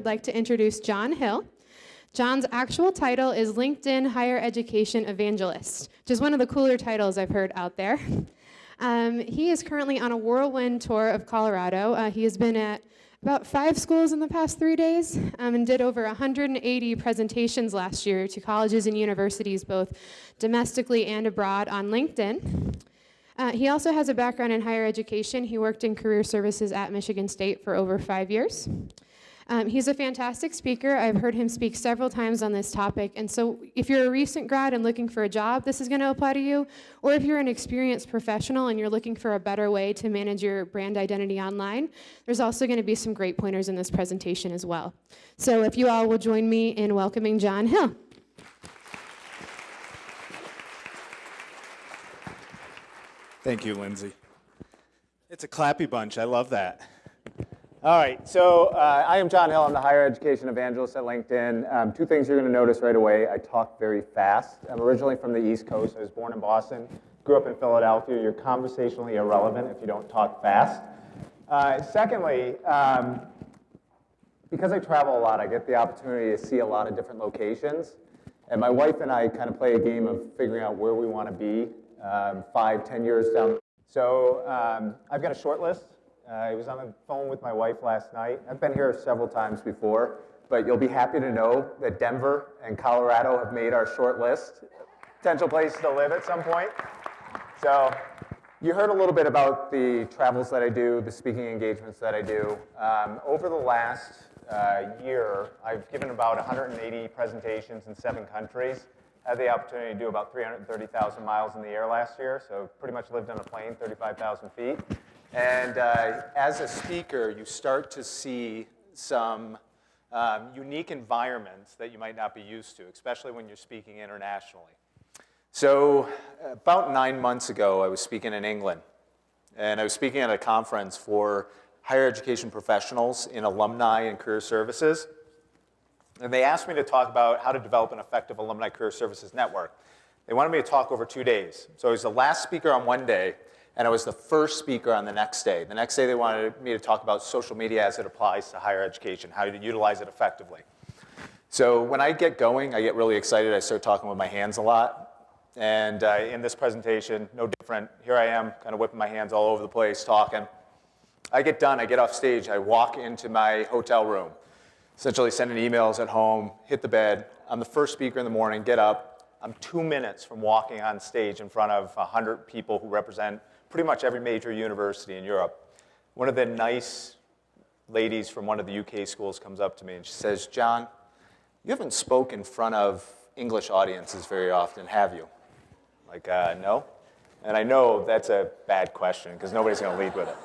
I'd like to introduce John Hill. John's actual title is LinkedIn Higher Education Evangelist, which is one of the cooler titles I've heard out there. He is currently on a whirlwind tour of Colorado. He has been at about 5 schools in the past 3 days and did over 180 presentations last year to colleges and universities, both domestically and abroad, on LinkedIn. He also has a background in higher education. He worked in career services at Michigan State for over 5 years. He's a fantastic speaker. I've heard him speak several times on this topic, and so if you're a recent grad and looking for a job, this is going to apply to you, or if you're an experienced professional and you're looking for a better way to manage your brand identity online, there's also going to be some great pointers in this presentation as well. So if you all will join me in welcoming John Hill. Thank you, Lindsay. It's a clappy bunch. I love that. All right, so I am John Hill. I'm the Higher Education Evangelist at LinkedIn. 2 things you're going to notice right away. I talk very fast. I'm originally from the East Coast. I was born in Boston, grew up in Philadelphia. You're conversationally irrelevant if you don't talk fast. Secondly, because I travel a lot, I get the opportunity to see a lot of different locations. And my wife and I kind of play a game of figuring out where we want to be 5, 10 years down. So I've got a short list. I was on the phone with my wife last night. I've been here several times before, but you'll be happy to know that Denver and Colorado have made our short list. Potential place to live at some point. So you heard a little bit about the travels that I do, the speaking engagements that I do. Over the last year, I've given about 180 presentations in 7 countries. I had the opportunity to do about 330,000 miles in the air last year, so pretty much lived on a plane, 35,000 feet. And as a speaker, you start to see some unique environments that you might not be used to, especially when you're speaking internationally. So about 9 months ago, I was speaking in England. And I was speaking at a conference for higher education professionals in alumni and career services. And they asked me to talk about how to develop an effective alumni career services network. They wanted me to talk over 2 days. So I was the last speaker on one day, and I was the first speaker on the next day. The next day, they wanted me to talk about social media as it applies to higher education, how to utilize it effectively. So when I get going, I get really excited. I start talking with my hands a lot. And in this presentation, no different. Here I am, kind of whipping my hands all over the place, talking. I get done. I get off stage. I walk into my hotel room, essentially sending emails at home, hit the bed. I'm the first speaker in the morning, get up. I'm 2 minutes from walking on stage in front of 100 people who represent pretty much every major university in Europe. One of the nice ladies from one of the UK schools comes up to me and she says, "John, you haven't spoken in front of English audiences very often, have you?" I'm like, no. And I know that's a bad question because nobody's going to lead with it.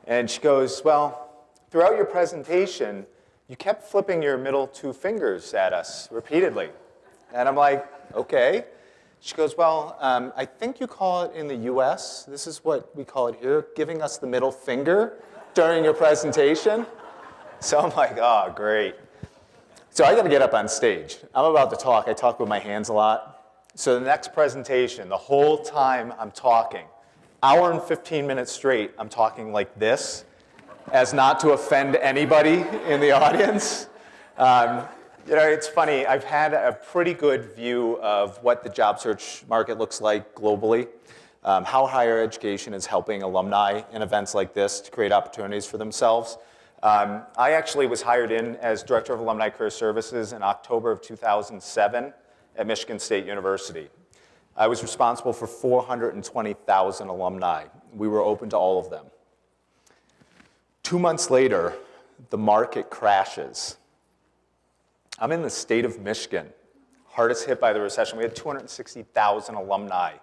And she goes, "Well, throughout your presentation, you kept flipping your middle 2 fingers at us repeatedly." And I'm like, okay. She goes, "Well, I think you call it in the US, this is what we call it here, giving us the middle finger during your presentation." So I'm like, oh, great. So I got to get up on stage. I'm about to talk. I talk with my hands a lot. So the next presentation, the whole time I'm talking, hour and 15 minutes straight, I'm talking like this, as not to offend anybody in the audience. You know, it's funny, I've had a pretty good view of what the job search market looks like globally, how higher education is helping alumni in events like this to create opportunities for themselves. I actually was hired in as Director of Alumni Career Services in October of 2007 at Michigan State University. I was responsible for 420,000 alumni. We were open to all of them. 2 months later, the market crashes. I'm in the state of Michigan, hardest hit by the recession. We had 260,000 alumni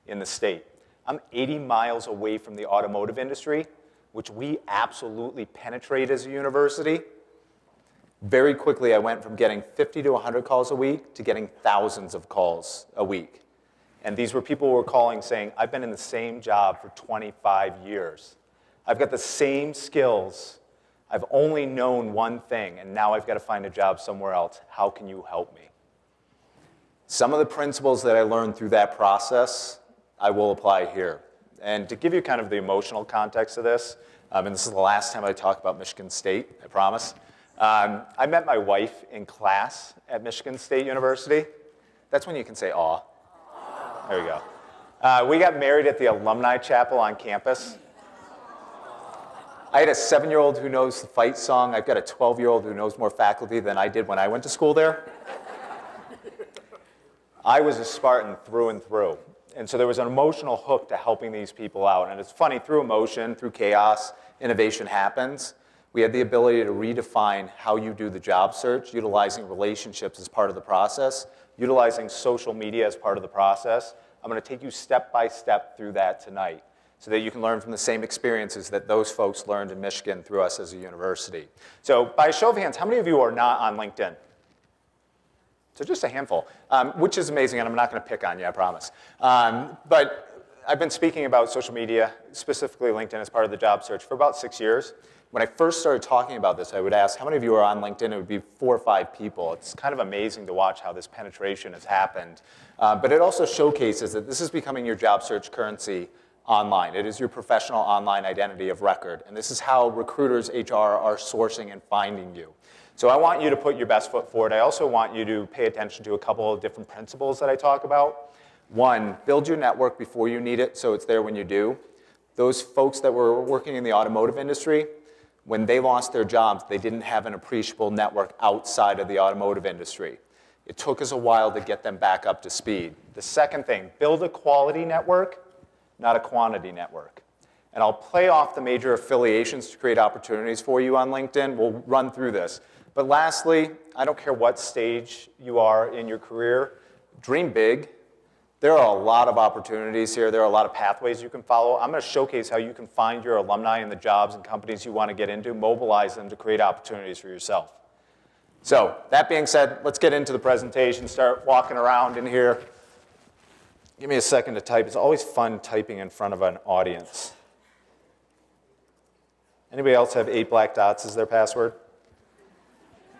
in the state. I'm 80 miles away from the automotive industry, which we absolutely penetrate as a university. Very quickly, I went from getting 50 to 100 calls a week to getting thousands of calls a week. And these were people who were calling saying, "I've been in the same job for 25 years. I've got the same skills. I've only known one thing, and now I've got to find a job somewhere else. How can you help me?" Some of the principles that I learned through that process, I will apply here. And to give you kind of the emotional context of this, and this is the last time I talk about Michigan State, I promise. I met my wife in class at Michigan State University. That's when you can say aw. There we go. We got married at the alumni chapel on campus. I had a 7-year-old who knows the fight song. I've got a 12-year-old who knows more faculty than I did when I went to school there. I was a Spartan through and through. And so there was an emotional hook to helping these people out. And it's funny, through emotion, through chaos, innovation happens. We had the ability to redefine how you do the job search, utilizing relationships as part of the process, utilizing social media as part of the process. I'm going to take you step by step through that tonight so that you can learn from the same experiences that those folks learned in Michigan through us as a university. So by a show of hands, how many of you are not on LinkedIn? So just a handful, which is amazing, and I'm not going to pick on you, I promise. But I've been speaking about social media, specifically LinkedIn, as part of the job search for about 6 years. When I first started talking about this, I would ask, how many of you are on LinkedIn? It would be 4 or 5 people. It's kind of amazing to watch how this penetration has happened. But it also showcases that this is becoming your job search currency online. It is your professional online identity of record. And this is how recruiters, HR, are sourcing and finding you. So I want you to put your best foot forward. I also want you to pay attention to a couple of different principles that I talk about. One, build your network before you need it so it's there when you do. Those folks that were working in the automotive industry, when they lost their jobs, they didn't have an appreciable network outside of the automotive industry. It took us a while to get them back up to speed. The second thing, build a quality network, not a quantity network. And I'll play off the major affiliations to create opportunities for you on LinkedIn. We'll run through this. But lastly, I don't care what stage you are in your career, dream big. There are a lot of opportunities here. There are a lot of pathways you can follow. I'm going to showcase how you can find your alumni in the jobs and companies you want to get into, mobilize them to create opportunities for yourself. So that being said, let's get into the presentation, start walking around in here. Give me a second to type. It's always fun typing in front of an audience. Anybody else have 8 black dots as their password?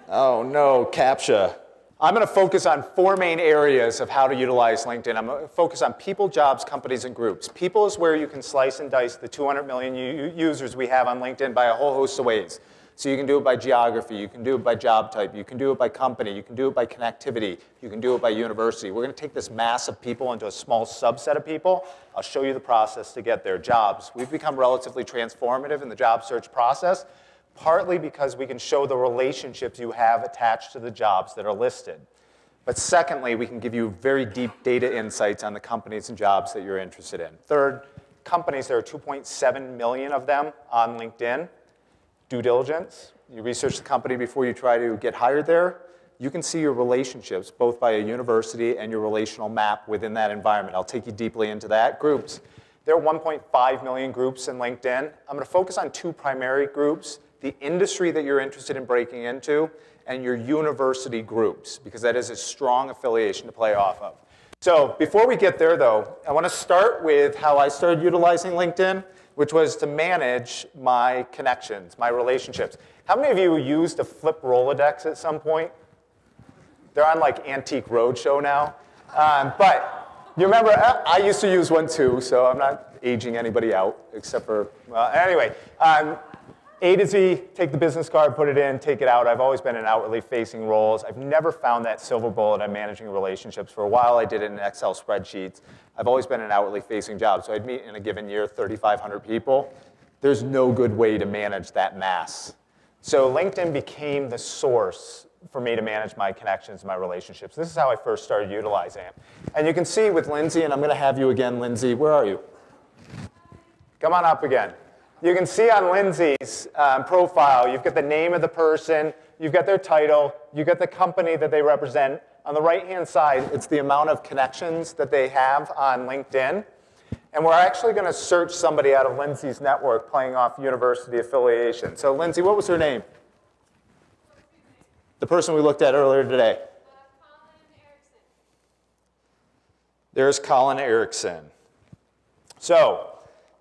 Oh no, CAPTCHA. I'm going to focus on 4 main areas of how to utilize LinkedIn. I'm going to focus on people, jobs, companies, and groups. People is where you can slice and dice the 200 million users we have on LinkedIn by a whole host of ways. So you can do it by geography, you can do it by job type, you can do it by company, you can do it by connectivity, you can do it by university. We're going to take this mass of people into a small subset of people. I'll show you the process to get there. Jobs. We've become relatively transformative in the job search process, partly because we can show the relationships you have attached to the jobs that are listed. But secondly, we can give you very deep data insights on the companies and jobs that you're interested in. Third, companies, there are 2.7 million of them on LinkedIn. Due diligence, you research the company before you try to get hired there. You can see your relationships, both by a university and your relational map within that environment. I'll take you deeply into that. Groups, there are 1.5 million groups in LinkedIn. I'm going to focus on 2 primary groups, the industry that you're interested in breaking into, and your university groups, because that is a strong affiliation to play off of. So before we get there, though, I want to start with how I started utilizing LinkedIn, which was to manage my connections, my relationships. How many of you used a flip Rolodex at some point? They're on like Antique Roadshow now. But you remember, I used to use one too, so I'm not aging anybody out, except for, anyway. A to Z, take the business card, put it in, take it out. I've always been in outwardly facing roles. I've never found that silver bullet on managing relationships. For a while, I did it in Excel spreadsheets. I've always been in outwardly facing jobs. So I'd meet in a given year 3,500 people. There's no good way to manage that mass. So LinkedIn became the source for me to manage my connections and my relationships. This is how I first started utilizing it. And you can see with Lindsay, and I'm going to have you again, Lindsay. Where are you? Come on up again. You can see on Lindsay's profile, you've got the name of the person, you've got their title, you've got the company that they represent. On the right-hand side, it's the amount of connections that they have on LinkedIn. And we're actually going to search somebody out of Lindsay's network playing off university affiliation. So Lindsay, what was her name? The person we looked at earlier today. Colin Erickson. There's Colin Erickson. So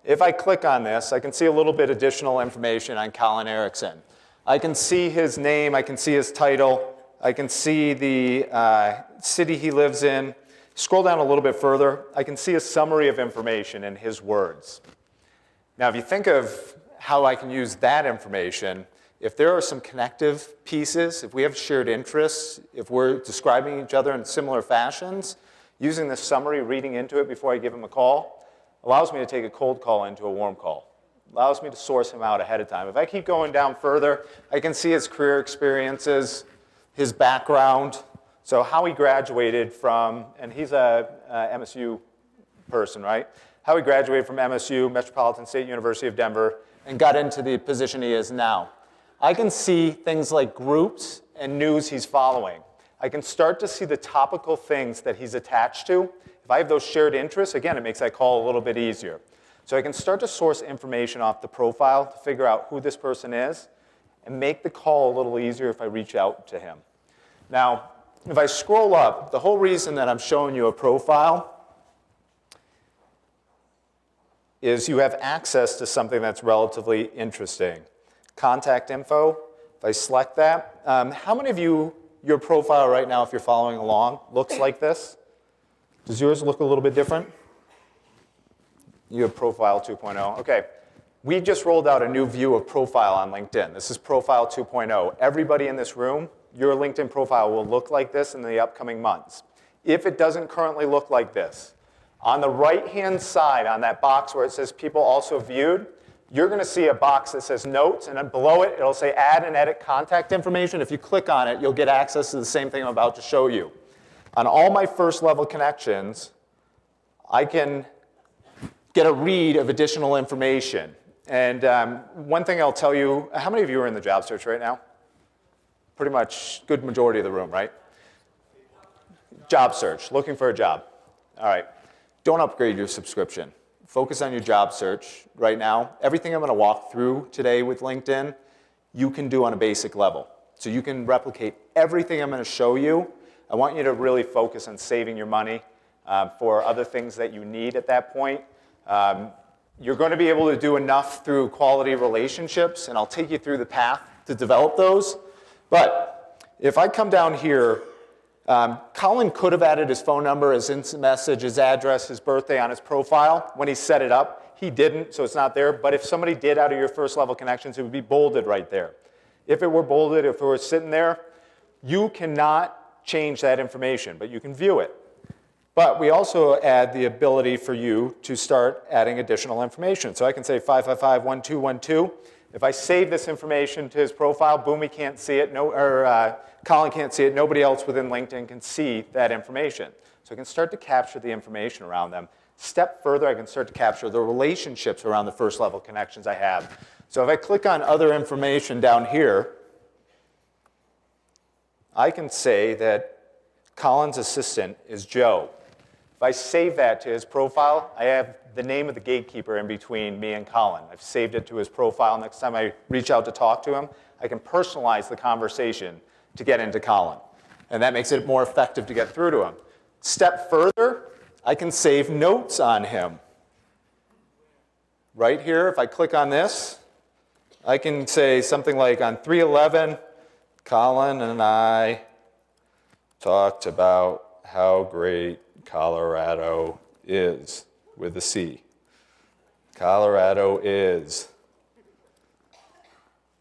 if I click on this, I can see a little bit additional information on Colin Erickson. I can see his name, I can see his title, I can see the city he lives in. Scroll down a little bit further, I can see a summary of information in his words. Now, if you think of how I can use that information, If there are some connective pieces, if we have shared interests, if we're describing each other in similar fashions, using this summary, reading into it before I give him a call, allows me to take a cold call into a warm call. Allows me to source him out ahead of time. If I keep going down further, I can see his career experiences, his background, so how he graduated from, and he's a MSU person, right? How he graduated from MSU, Metropolitan State University of Denver, and got into the position he is now. I can see things like groups and news he's following. I can start to see the topical things that he's attached to. If I have those shared interests, again, it makes that call a little bit easier. So I can start to source information off the profile to figure out who this person is and make the call a little easier if I reach out to him. Now, if I scroll up, the whole reason that I'm showing you a profile is you have access to something that's relatively interesting. Contact info, if I select that. How many of you, your profile right now, if you're following along, looks like this? Does yours look a little bit different? You have Profile 2.0. Okay. We just rolled out a new view of Profile on LinkedIn. This is Profile 2.0. Everybody in this room, your LinkedIn profile will look like this in the upcoming months. If it doesn't currently look like this, on the right-hand side on that box where it says People Also Viewed, you're going to see a box that says Notes, and then below it, it'll say Add and Edit Contact Information. If you click on it, you'll get access to the same thing I'm about to show you. On all my first-level connections, I can get a read of additional information. And one thing I'll tell you, how many of you are in the job search right now? Pretty much good majority of the room, right? Job search, looking for a job. All right, don't upgrade your subscription. Focus on your job search right now. Everything I'm going to walk through today with LinkedIn, you can do on a basic level. So you can replicate everything I'm going to show you. I want you to really focus on saving your money for other things that you need at that point. You're going to be able to do enough through quality relationships, and I'll take you through the path to develop those. But if I come down here, Colin could have added his phone number, his instant message, his address, his birthday on his profile when he set it up. He didn't, so it's not there. But if somebody did out of your first level connections, it would be bolded right there. If it were bolded, if it were sitting there, you cannot change that information, but you can view it. But we also add the ability for you to start adding additional information. So I can say 555-1212. If I save this information to his profile, boom, he can't see it, Colin can't see it, nobody else within LinkedIn can see that information. So I can start to capture the information around them. Step further, I can start to capture the relationships around the first level connections I have. So if I click on other information down here, I can say that Colin's assistant is Joe. If I save that to his profile, I have the name of the gatekeeper in between me and Colin. I've saved it to his profile. Next time I reach out to talk to him, I can personalize the conversation to get into Colin. And that makes it more effective to get through to him. Step further, I can save notes on him. Right here, if I click on this, I can say something like on 3/11, Colin and I talked about how great Colorado is with a C. Colorado is.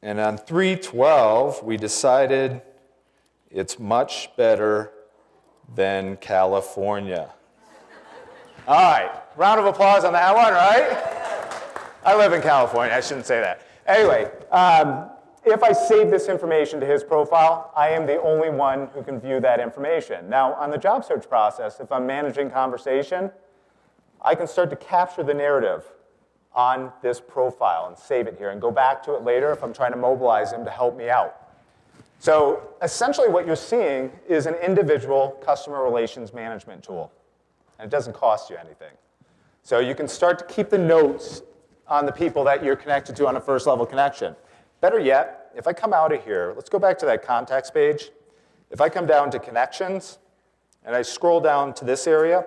And on 3/12, we decided it's much better than California. All right, round of applause on that one, right? I live in California, I shouldn't say that. Anyway, if I save this information to his profile, I am the only one who can view that information. Now, on the job search process, if I'm managing conversation, I can start to capture the narrative on this profile and save it here and go back to it later if I'm trying to mobilize him to help me out. So essentially what you're seeing is an individual customer relations management tool. And it doesn't cost you anything. So you can start to keep the notes on the people that you're connected to on a first level connection. Better yet, if I come out of here, let's go back to that contacts page. If I come down to connections, and I scroll down to this area,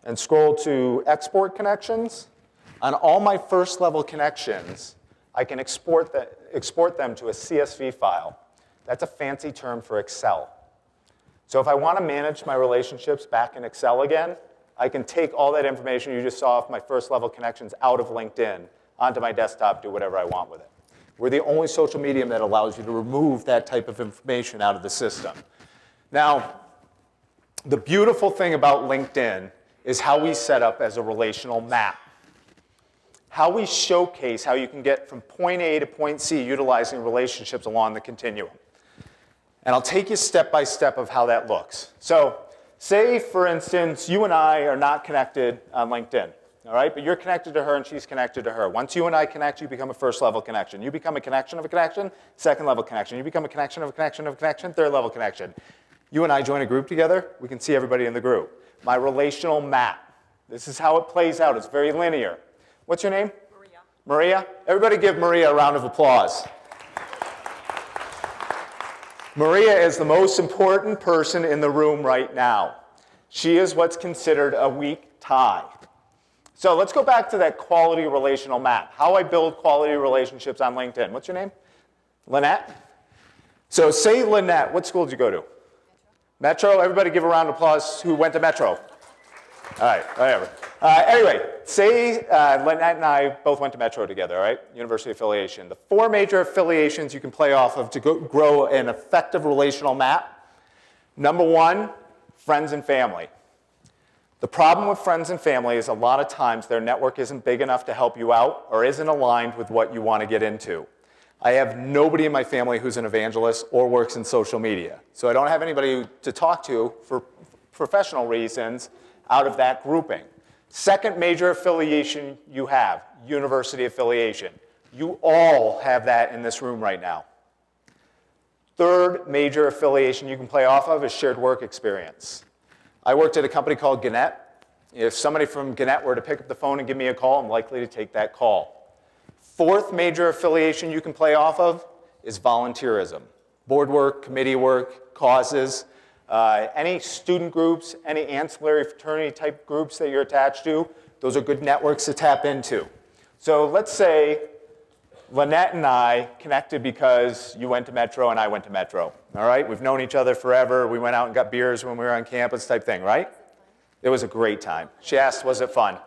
and scroll to export connections, on all my first level connections, I can export them to a CSV file. That's a fancy term for Excel. So if I want to manage my relationships back in Excel again, I can take all that information you just saw off my first level connections out of LinkedIn onto my desktop, do whatever I want with it. We're the only social medium that allows you to remove that type of information out of the system. Now, the beautiful thing about LinkedIn is how we set up as a relational map. How we showcase how you can get from point A to point C utilizing relationships along the continuum. And I'll take you step by step of how that looks. So say, for instance, you and I are not connected on LinkedIn. All right, but you're connected to her and she's connected to her. Once you and I connect, you become a first level connection. You become a connection of a connection, second level connection. You become a connection of a connection of a connection, third level connection. You and I join a group together, we can see everybody in the group. My relational map. This is how it plays out. It's very linear. What's your name? Maria. Maria? Everybody give Maria a round of applause. Maria is the most important person in the room right now. She is what's considered a weak tie. So let's go back to that quality relational map. How I build quality relationships on LinkedIn. What's your name? Lynette? So say Lynette, what school did you go to? Metro? Everybody give a round of applause who went to Metro. All right, whatever. Anyway, say Lynette and I both went to Metro together, all right? University affiliation. The 4 major affiliations you can play off of to grow an effective relational map. Number 1, friends and family. The problem with friends and family is a lot of times their network isn't big enough to help you out or isn't aligned with what you want to get into. I have nobody in my family who's an evangelist or works in social media. So I don't have anybody to talk to for professional reasons out of that grouping. Second major affiliation you have, university affiliation. You all have that in this room right now. Third major affiliation you can play off of is shared work experience. I worked at a company called Gannett. If somebody from Gannett were to pick up the phone and give me a call, I'm likely to take that call. Fourth major affiliation you can play off of is volunteerism. Board work, committee work, causes, any student groups, any ancillary fraternity type groups that you're attached to, those are good networks to tap into. So let's say Lynette and I connected because you went to Metro and I went to Metro. All right, we've known each other forever. We went out and got beers when we were on campus type thing, right? It was a great time. She asked, was it fun?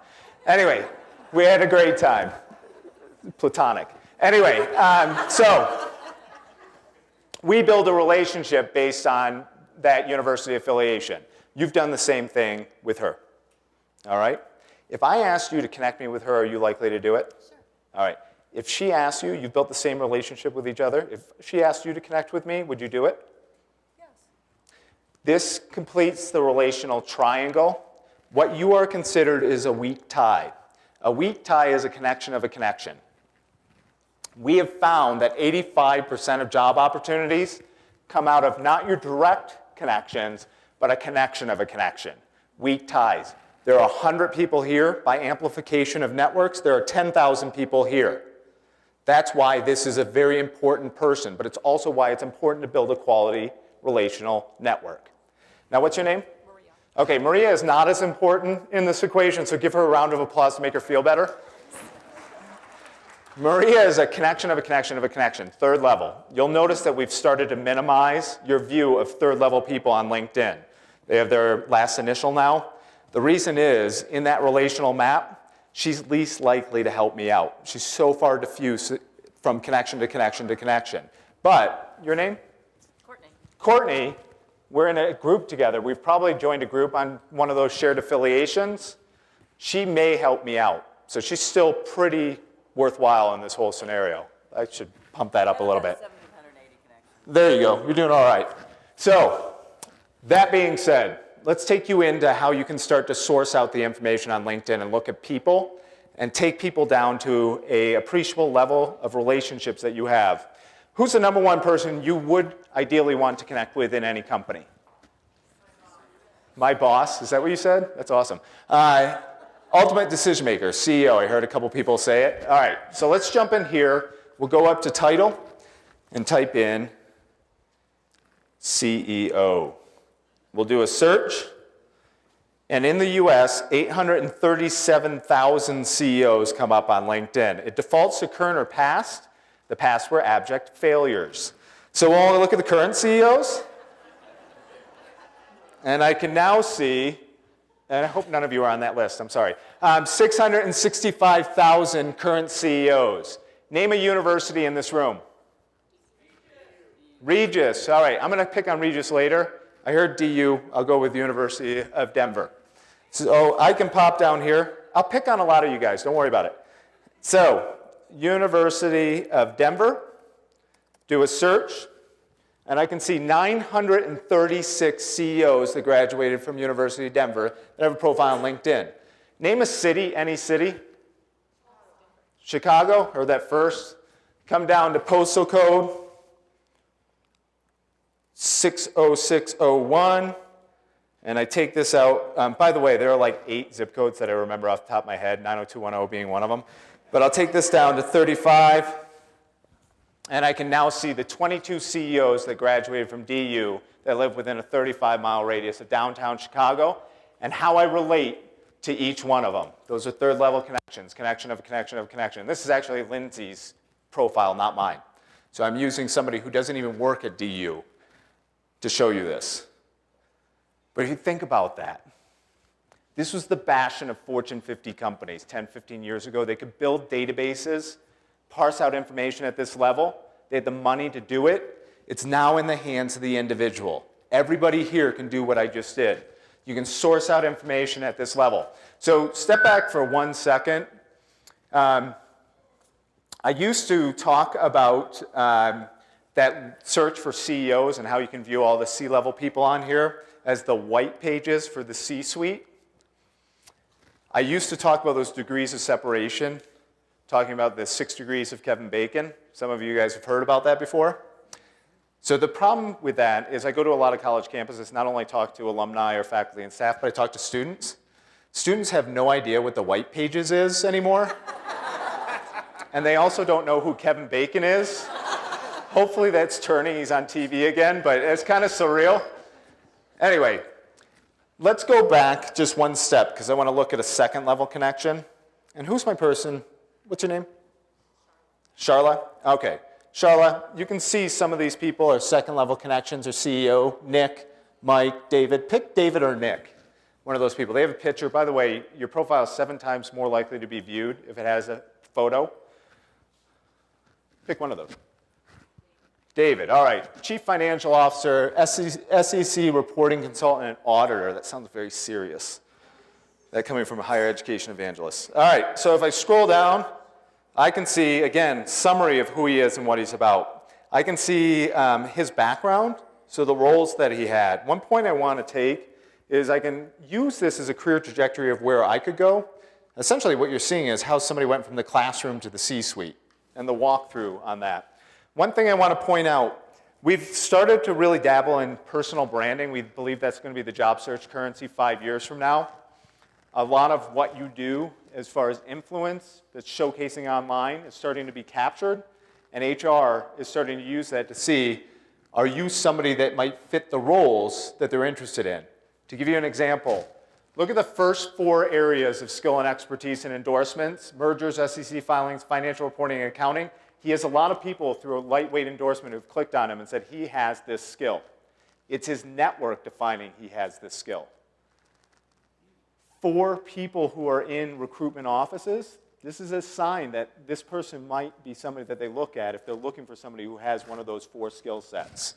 Anyway, we had a great time. Platonic. Anyway, so we build a relationship based on that university affiliation. You've done the same thing with her. All right? If I asked you to connect me with her, are you likely to do it? Sure. All right. If she asks you, you've built the same relationship with each other. If she asked you to connect with me, would you do it? Yes. This completes the relational triangle. What you are considered is a weak tie. A weak tie is a connection of a connection. We have found that 85% of job opportunities come out of not your direct connections, but a connection of a connection. Weak ties. There are 100 people here. By amplification of networks, there are 10,000 people here. That's why this is a very important person, but it's also why it's important to build a quality relational network. Now, what's your name? Maria. Okay, Maria is not as important in this equation, so give her a round of applause to make her feel better. Maria is a connection of a connection of a connection, third level. You'll notice that we've started to minimize your view of third level people on LinkedIn. They have their last initial now. The reason is, in that relational map, she's least likely to help me out. She's so far diffuse from connection to connection to connection. But, your name? Courtney. Courtney, we're in a group together. We've probably joined a group on one of those shared affiliations. She may help me out. So she's still pretty worthwhile in this whole scenario. I should pump that up a little bit. 1,780 connections. There you go. You're doing all right. So, that being said, let's take you into how you can start to source out the information on LinkedIn and look at people and take people down to an appreciable level of relationships that you have. Who's the number 1 person you would ideally want to connect with in any company? My boss. Is that what you said? That's awesome. Ultimate decision maker, CEO. I heard a couple people say it. All right, so let's jump in here. We'll go up to title and type in CEO. We'll do a search. And in the US, 837,000 CEOs come up on LinkedIn. It defaults to current or past. The past were abject failures. So we'll only look at the current CEOs. And I can now see, and I hope none of you are on that list, I'm sorry, 665,000 current CEOs. Name a university in this room. Regis. All right, I'm going to pick on Regis later. I heard DU. I'll go with University of Denver. So I can pop down here. I'll pick on a lot of you guys. Don't worry about it. So University of Denver. Do a search. And I can see 936 CEOs that graduated from University of Denver that have a profile on LinkedIn. Name a city, any city. Chicago, or that first. Come down to postal code 60601. And I take this out. By the way, there are like 8 zip codes that I remember off the top of my head, 90210 being one of them. But I'll take this down to 35. And I can now see the 22 CEOs that graduated from DU that live within a 35-mile radius of downtown Chicago, and how I relate to each one of them. Those are third-level connections, connection of a connection of a connection. This is actually Lindsay's profile, not mine. So I'm using somebody who doesn't even work at DU to show you this. But if you think about that, this was the bastion of Fortune 50 companies 10, 15 years ago. They could build databases, parse out information at this level. They had the money to do it. It's now in the hands of the individual. Everybody here can do what I just did. You can source out information at this level. So step back for 1 second. I used to talk about that search for CEOs and how you can view all the C-level people on here as the white pages for the C-suite. I used to talk about those degrees of separation, talking about the 6 degrees of Kevin Bacon. Some of you guys have heard about that before. So the problem with that is I go to a lot of college campuses, not only talk to alumni or faculty and staff, but I talk to students. Students have no idea what the white pages is anymore. And they also don't know who Kevin Bacon is. Hopefully that's turning, he's on TV again, but it's kind of surreal. Anyway, let's go back just one step, because I want to look at a second level connection. And who's my person? What's your name? Charla? Okay. Charla, you can see some of these people are second level connections or CEO. Nick, Mike, David. Pick David or Nick, one of those people. They have a picture. By the way, your profile is 7 times more likely to be viewed if it has a photo. Pick one of those. David, all right. Chief Financial Officer, SEC reporting consultant, and auditor. That sounds very serious. That coming from a higher education evangelist. All right, so if I scroll down, I can see, again, summary of who he is and what he's about. I can see his background, so the roles that he had. One point I want to take is I can use this as a career trajectory of where I could go. Essentially what you're seeing is how somebody went from the classroom to the C-suite and the walkthrough on that. One thing I want to point out, we've started to really dabble in personal branding. We believe that's going to be the job search currency 5 years from now. A lot of what you do as far as influence that's showcasing online is starting to be captured, and HR is starting to use that to see, are you somebody that might fit the roles that they're interested in? To give you an example, look at the first 4 areas of skill and expertise in endorsements: mergers, SEC filings, financial reporting, and accounting. He has a lot of people through a lightweight endorsement who've clicked on him and said he has this skill. It's his network defining he has this skill. 4 people who are in recruitment offices, this is a sign that this person might be somebody that they look at if they're looking for somebody who has one of those 4 skill sets.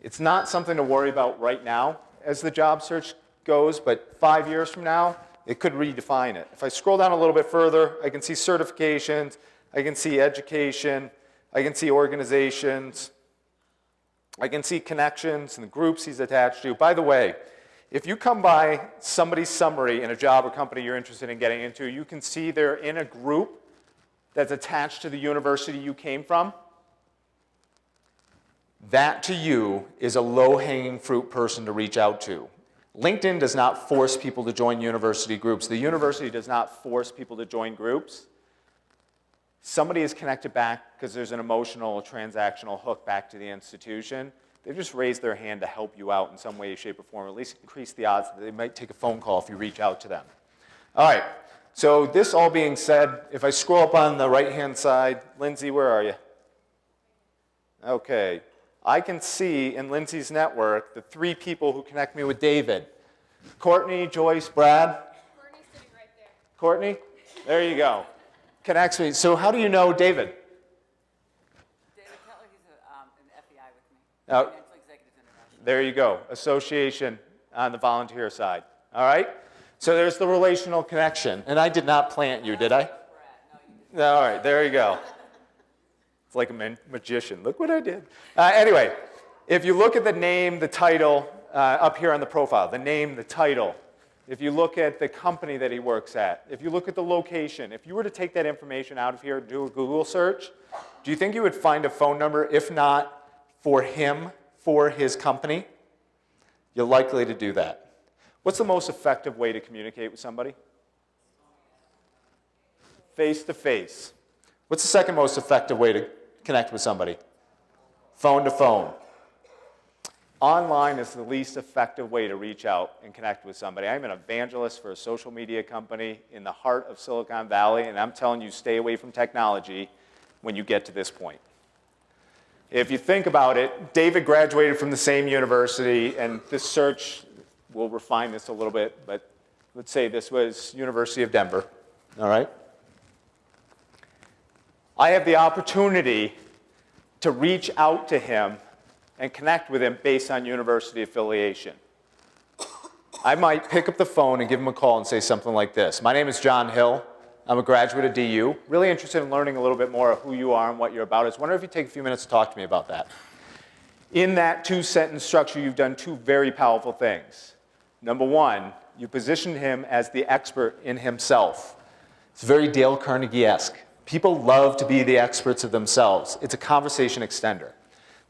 It's not something to worry about right now as the job search goes, but 5 years from now, it could redefine it. If I scroll down a little bit further, I can see certifications, I can see education, I can see organizations, I can see connections and the groups he's attached to. By the way, if you come by somebody's summary in a job or company you're interested in getting into, you can see they're in a group that's attached to the university you came from. That to you is a low-hanging fruit person to reach out to. LinkedIn does not force people to join university groups. The university does not force people to join groups. Somebody is connected back because there's an emotional, transactional hook back to the institution. They've just raised their hand to help you out in some way, shape, or form, or at least increase the odds that they might take a phone call if you reach out to them. All right, so this all being said, if I scroll up on the right-hand side, Lindsay, where are you? Okay, I can see in Lindsay's network the 3 people who connect me with David. Courtney, Joyce, Brad. Courtney's sitting right there. Courtney, there you go. Connects me. So how do you know David? Now, Financial Executives International. there you go, association on the volunteer side. All right? So there's the relational connection. And I did not plant you, did I? No, All right, there you go. It's like a magician. Look what I did. Anyway, if you look at the name, the title, up here on the profile, the name, the title, if you look at the company that he works at, if you look at the location, if you were to take that information out of here and do a Google search, do you think you would find a phone number, if not for him, for his company? You're likely to do that. What's the most effective way to communicate with somebody? Face-to-face. What's the second most effective way to connect with somebody? Phone to phone. Online is the least effective way to reach out and connect with somebody. I'm an evangelist for a social media company in the heart of Silicon Valley, and I'm telling you, stay away from technology when you get to this point. If you think about it, David graduated from the same university, and this search, we'll refine this a little bit, but let's say this was University of Denver, all right? I have the opportunity to reach out to him and connect with him based on university affiliation. I might pick up the phone and give him a call and say something like this. My name is John Hill. I'm a graduate of DU. Really interested in learning a little bit more of who you are and what you're about. I was wondering if you'd take a few minutes to talk to me about that. In that two-sentence structure, you've done two very powerful things. Number one, you positioned him as the expert in himself. It's very Dale Carnegie-esque. People love to be the experts of themselves. It's a conversation extender.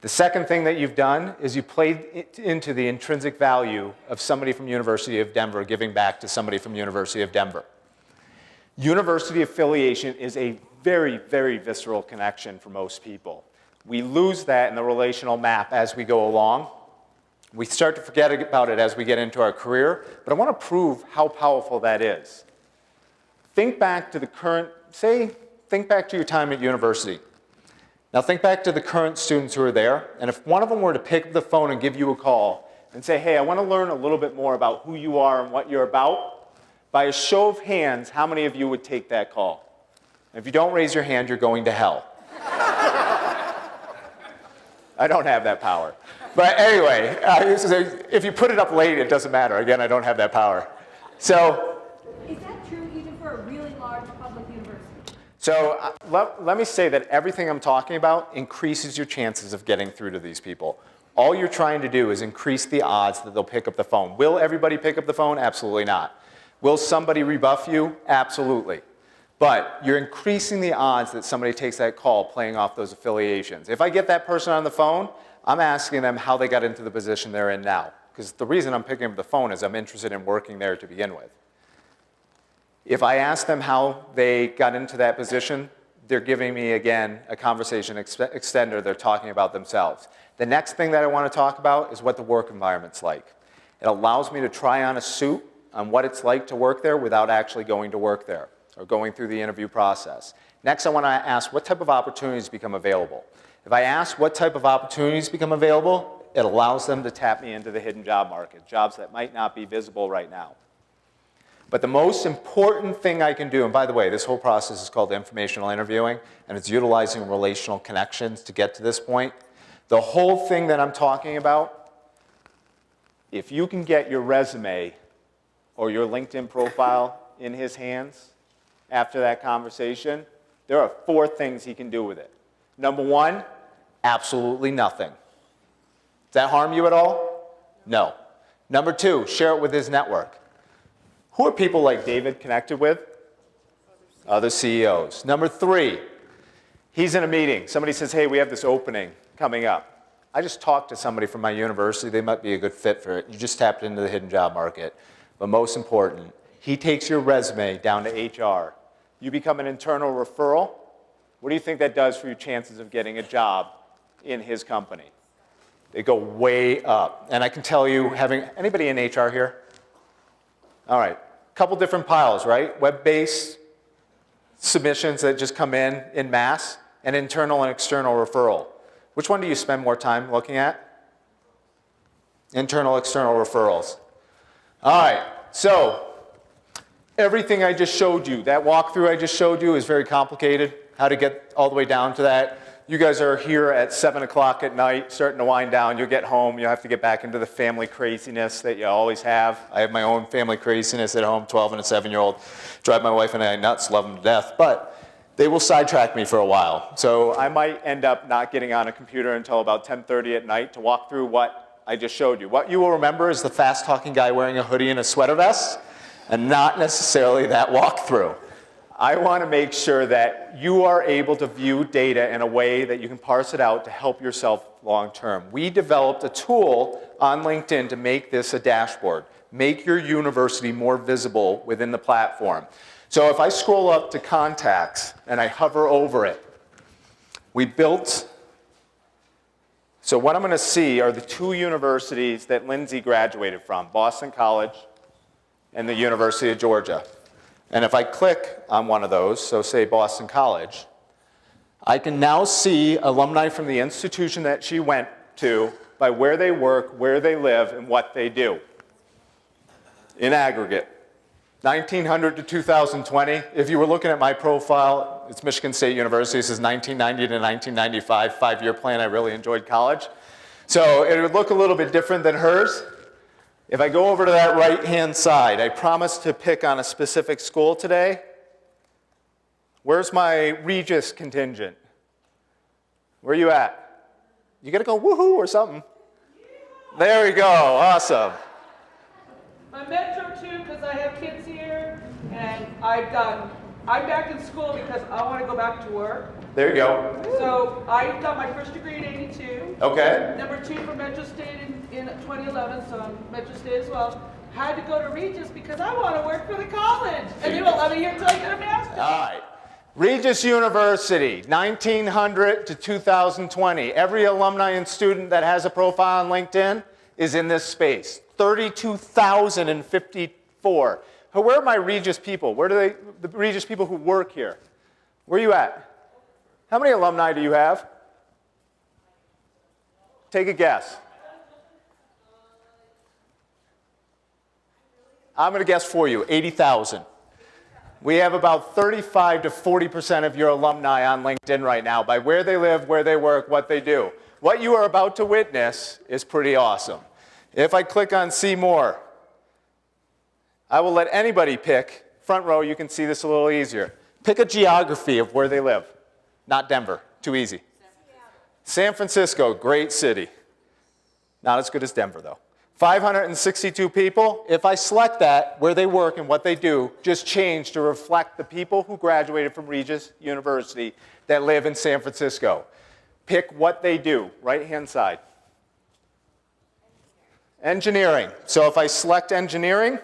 The second thing that you've done is you played into the intrinsic value of somebody from University of Denver giving back to somebody from University of Denver. University affiliation is a very, very visceral connection for most people. We lose that in the relational map as we go along. We start to forget about it as we get into our career, but I want to prove how powerful that is. Think back to the current, think back to your time at university. Now think back to the current students who are there, and if one of them were to pick up the phone and give you a call and say, hey, I want to learn a little bit more about who you are and what you're about, by a show of hands, how many of you would take that call? And if you don't raise your hand, you're going to hell. I don't have that power. But anyway, if you put it up late, it doesn't matter. Again, I don't have that power. So, is that true even for a really large public university? So let me say that everything I'm talking about increases your chances of getting through to these people. All you're trying to do is increase the odds that they'll pick up the phone. Will everybody pick up the phone? Absolutely not. Will somebody rebuff you? Absolutely. But you're increasing the odds that somebody takes that call playing off those affiliations. If I get that person on the phone, I'm asking them how they got into the position they're in now. Because the reason I'm picking up the phone is I'm interested in working there to begin with. If I ask them how they got into that position, they're giving me, again, a conversation extender. They're talking about themselves. The next thing that I want to talk about is what the work environment's like. It allows me to try on a suit on what it's like to work there without actually going to work there or going through the interview process. Next, I want to ask what type of opportunities become available. If I ask what type of opportunities become available, it allows them to tap me into the hidden job market, jobs that might not be visible right now. But the most important thing I can do, and by the way, this whole process is called informational interviewing, and it's utilizing relational connections to get to this point. The whole thing that I'm talking about, if you can get your resume or your LinkedIn profile in his hands after that conversation, there are 4 things he can do with it. Number 1, absolutely nothing. Does that harm you at all? No. Number 2, share it with his network. Who are people like David connected with? Other CEOs. Number 3, he's in a meeting. Somebody says, hey, we have this opening coming up. I just talked to somebody from my university. They might be a good fit for it. You just tapped into the hidden job market. But most important, he takes your resume down to HR. You become an internal referral. What do you think that does for your chances of getting a job in his company? They go way up. And I can tell you, having anybody in HR here? All right, a couple different piles, right? Web-based submissions that just come in mass, and internal and external referral. Which one do you spend more time looking at? Internal, external referrals. All right, so everything I just showed you, that walkthrough I just showed you is very complicated. How to get all the way down to that you guys are here at 7 o'clock at night, starting to wind down. You'll get home. You'll have to get back into the family craziness that you always have. I have my own family craziness at home, 12 and a 7-year-old. Drive my wife and I nuts, love them to death. But they will sidetrack me for a while. So I might end up not getting on a computer until about 10:30 at night to walk through what I just showed you. What you will remember is the fast-talking guy wearing a hoodie and a sweater vest, and not necessarily that walkthrough. I want to make sure that you are able to view data in a way that you can parse it out to help yourself long term. We developed a tool on LinkedIn to make this a dashboard, make your university more visible within the platform. So if I scroll up to contacts and I hover over it, we built, so what I'm going to see are the 2 universities that Lindsay graduated from, Boston College and the University of Georgia. And if I click on one of those, so say Boston College, I can now see alumni from the institution that she went to by where they work, where they live, and what they do in aggregate. 1900 to 2020, if you were looking at my profile, it's Michigan State University. This is 1990 to 1995, 5-year plan. I really enjoyed college. So it would look a little bit different than hers. If I go over to that right-hand side, I promised to pick on a specific school today. Where's my Regis contingent? Where are you at? You gotta go woohoo or something. There we go, awesome. My Metro too, because I have kids here, and I'm back in school because I want to go back to work. There you go. So I got my first degree in '82. Okay. Number 2 from Metro State in 2011, so I'm Metro State as well. Had to go to Regis because I want to work for the college, and they won't let me here until I get a master's. All right. Regis University, 1900 to 2020. Every alumni and student that has a profile on LinkedIn is in this space. 32,054. Where are my Regis people? Where do the Regis people who work here? Where are you at? How many alumni do you have? Take a guess. I'm going to guess for you, 80,000. We have about 35 to 40% of your alumni on LinkedIn right now by where they live, where they work, what they do. What you are about to witness is pretty awesome. If I click on See More, I will let anybody pick. Front row, you can see this a little easier. Pick a geography of where they live. Not Denver, too easy. San Francisco, great city. Not as good as Denver, though. 562 people. If I select that, where they work and what they do, just change to reflect the people who graduated from Regis University that live in San Francisco. Pick what they do, right-hand side. Engineering. So if I select engineering,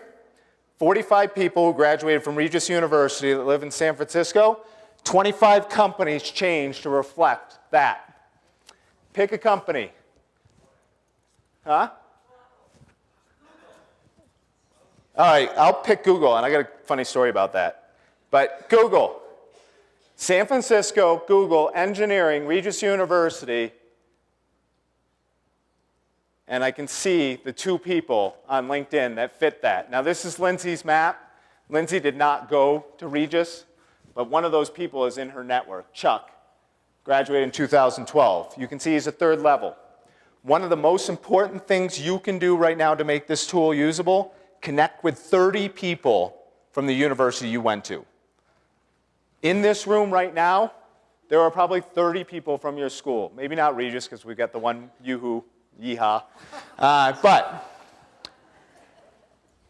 45 people who graduated from Regis University that live in San Francisco, 25 companies changed to reflect that. Pick a company. Huh? All right, I'll pick Google, and I got a funny story about that. But Google, San Francisco, Google, engineering, Regis University, and I can see the 2 people on LinkedIn that fit that. Now this is Lindsay's map. Lindsay did not go to Regis, but one of those people is in her network, Chuck, graduated in 2012. You can see he's a 3rd level. One of the most important things you can do right now to make this tool usable, connect with 30 people from the university you went to. In this room right now, there are probably 30 people from your school. Maybe not Regis, because we've got the one yoo-hoo, yeehaw. But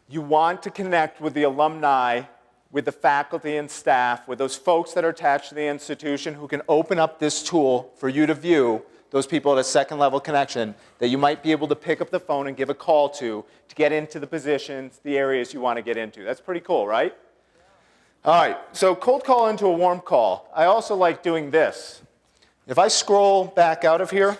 you want to connect with the alumni, with the faculty and staff, with those folks that are attached to the institution who can open up this tool for you to view those people at a 2nd level connection that you might be able to pick up the phone and give a call to get into the positions, the areas you want to get into. That's pretty cool, right? All right, so cold call into a warm call. I also like doing this. If I scroll back out of here,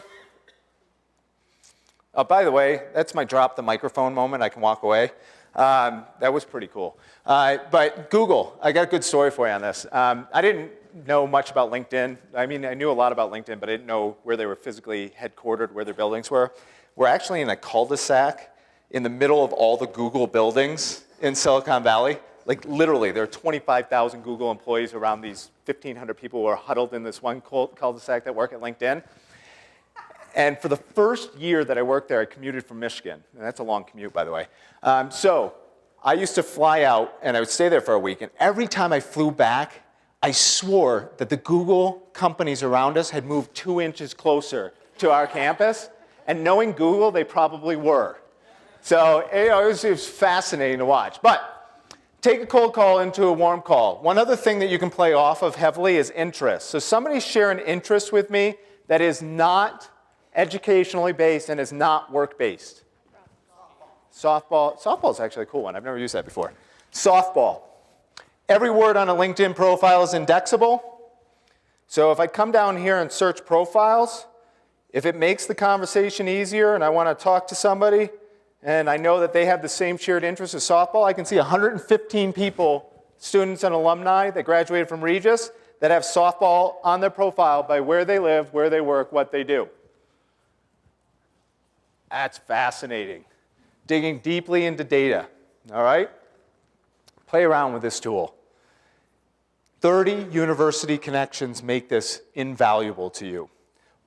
oh, by the way, that's my drop the microphone moment. I can walk away. That was pretty cool. But Google, I got a good story for you on this. I didn't know much about LinkedIn. I mean, I knew a lot about LinkedIn, but I didn't know where they were physically headquartered, where their buildings were. We're actually in a cul-de-sac in the middle of all the Google buildings in Silicon Valley. Like literally, there are 25,000 Google employees around these 1,500 people who are huddled in this one cul-de-sac that work at LinkedIn. And for the first year that I worked there, I commuted from Michigan. And that's a long commute, by the way. So I used to fly out, and I would stay there for a week. And every time I flew back, I swore that the Google companies around us had moved 2 inches closer to our campus. And knowing Google, they probably were. So it was fascinating to watch. But take a cold call into a warm call. One other thing that you can play off of heavily is interest. So somebody share an interest with me that is not educationally based and is not work-based. Softball. Softball is actually a cool one. I've never used that before. Softball. Every word on a LinkedIn profile is indexable. So if I come down here and search profiles, if it makes the conversation easier and I want to talk to somebody and I know that they have the same shared interest as softball, I can see 115 people, students and alumni that graduated from Regis, that have softball on their profile by where they live, where they work, what they do. That's fascinating. Digging deeply into data, all right? Play around with this tool. 30 university connections make this invaluable to you.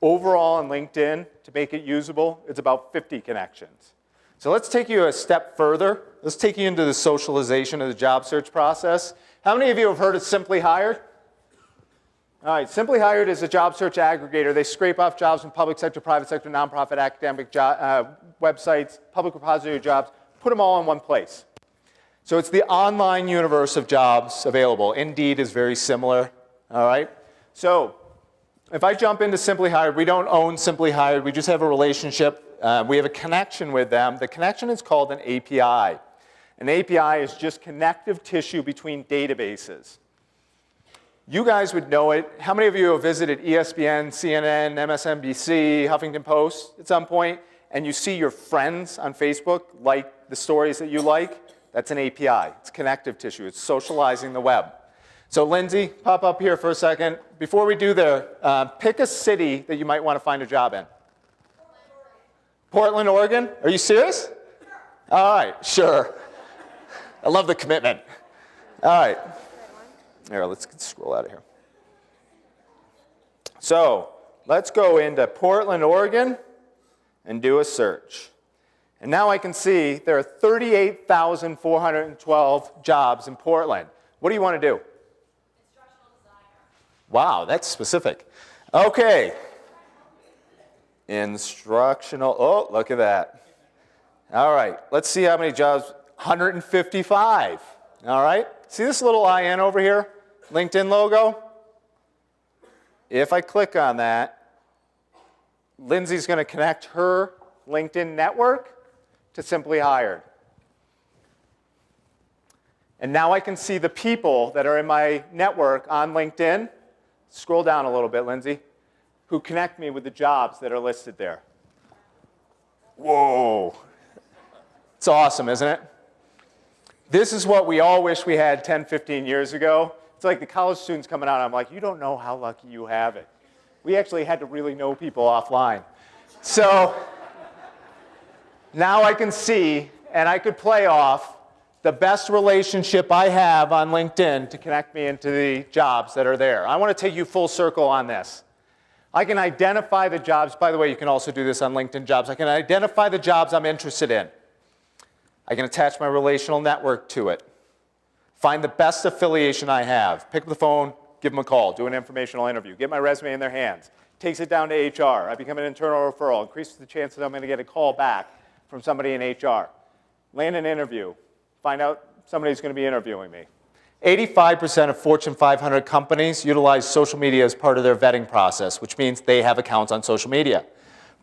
Overall on LinkedIn, to make it usable, it's about 50 connections. So let's take you a step further. Let's take you into the socialization of the job search process. How many of you have heard of Simply Hired? All right, Simply Hired is a job search aggregator. They scrape off jobs from public sector, private sector, nonprofit, academic websites, public repository jobs, put them all in one place. So it's the online universe of jobs available. Indeed is very similar, all right? So if I jump into Simply Hired, we don't own Simply Hired. We just have a relationship. We have a connection with them. The connection is called an API. An API is just connective tissue between databases. You guys would know it. How many of you have visited ESPN, CNN, MSNBC, Huffington Post at some point, and you see your friends on Facebook like the stories that you like? That's an API. It's connective tissue. It's socializing the web. So Lindsay, pop up here for a second. Before we do there, pick a city that you might want to find a job in. Portland, Oregon? Are you serious? All right, sure. I love the commitment. All right. Here, let's scroll out of here. So let's go into Portland, Oregon, and do a search. And now I can see there are 38,412 jobs in Portland. What do you want to do? Instructional designer. Wow, that's specific. Okay. Instructional, oh, look at that. All right, let's see how many jobs, 155. All right, see this little IN over here? LinkedIn logo? If I click on that, Lindsay's going to connect her LinkedIn network to Simply Hired. And now I can see the people that are in my network on LinkedIn. Scroll down a little bit, Lindsay, who connect me with the jobs that are listed there. Whoa. It's awesome, isn't it? This is what we all wish we had 10, 15 years ago. It's like the college students coming out, I'm like, you don't know how lucky you have it. We actually had to really know people offline. So now I can see, and I could play off the best relationship I have on LinkedIn to connect me into the jobs that are there. I want to take you full circle on this. I can identify the jobs. By the way, you can also do this on LinkedIn Jobs. I can identify the jobs I'm interested in. I can attach my relational network to it. Find the best affiliation I have. Pick up the phone, give them a call, do an informational interview, get my resume in their hands. Takes it down to HR. I become an internal referral. Increases the chance that I'm going to get a call back from somebody in HR. Land an interview. Find out somebody's going to be interviewing me. 85% of Fortune 500 companies utilize social media as part of their vetting process, which means they have accounts on social media.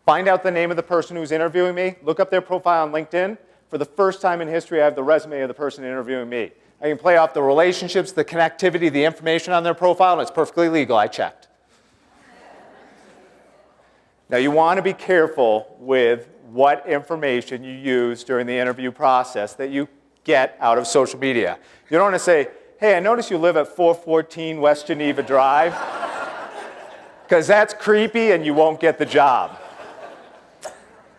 Find out the name of the person who's interviewing me. Look up their profile on LinkedIn. For the first time in history, I have the resume of the person interviewing me. I can play off the relationships, the connectivity, the information on their profile, and it's perfectly legal. I checked. Now, you want to be careful with what information you use during the interview process that you get out of social media. You don't want to say, hey, I notice you live at 414 West Geneva Drive, because that's creepy and you won't get the job.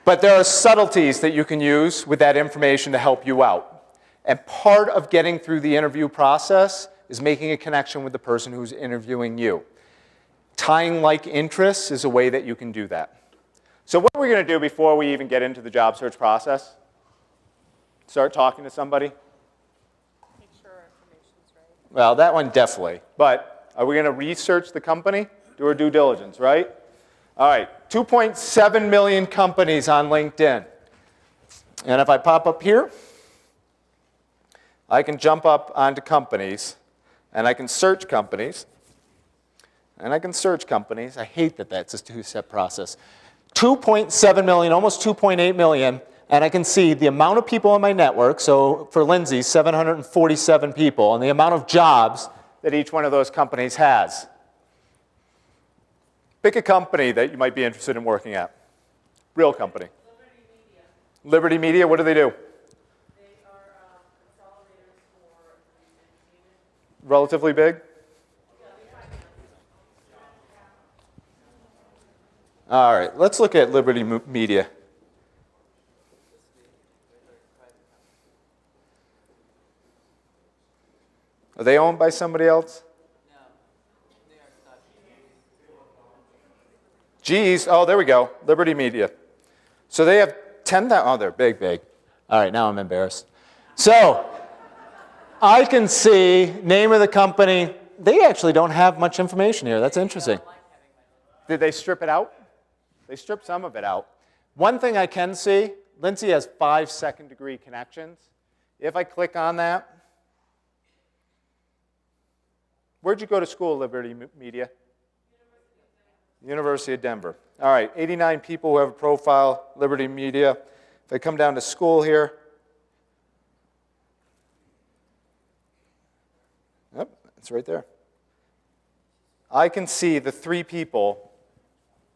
But there are subtleties that you can use with that information to help you out. And part of getting through the interview process is making a connection with the person who's interviewing you. Tying like interests is a way that you can do that. So what are we going to do before we even get into the job search process? Start talking to somebody? Make sure our information's right. Well, that one definitely. But are we going to research the company? Do our due diligence, right? All right, 2.7 million companies on LinkedIn. And if I pop up here, I can jump up onto companies, and I can search companies. And I can search companies. I hate that that's a two-step process. 2.7 million, almost 2.8 million, and I can see the amount of people in my network. So for Lindsay, 747 people, and the amount of jobs that each one of those companies has. Pick a company that you might be interested in working at. Real company. Liberty Media. Liberty Media, what do? They are consolidators for entertainment. Relatively big? All right, let's look at Liberty Media. Are they owned by somebody else? No, they are such. Geez, oh, there we go, Liberty Media. So they have 10,000, oh, they're big, big. All right, now I'm embarrassed. So I can see name of the company. They actually don't have much information here. That's interesting. Did they strip it out? They stripped some of it out. One thing I can see, Lindsay has 5 second-degree connections. If I click on that, where'd you go to school, Liberty Media? University of Denver. All right, 89 people who have a profile, Liberty Media. If I come down to school here, yep, it's right there. I can see the 3 people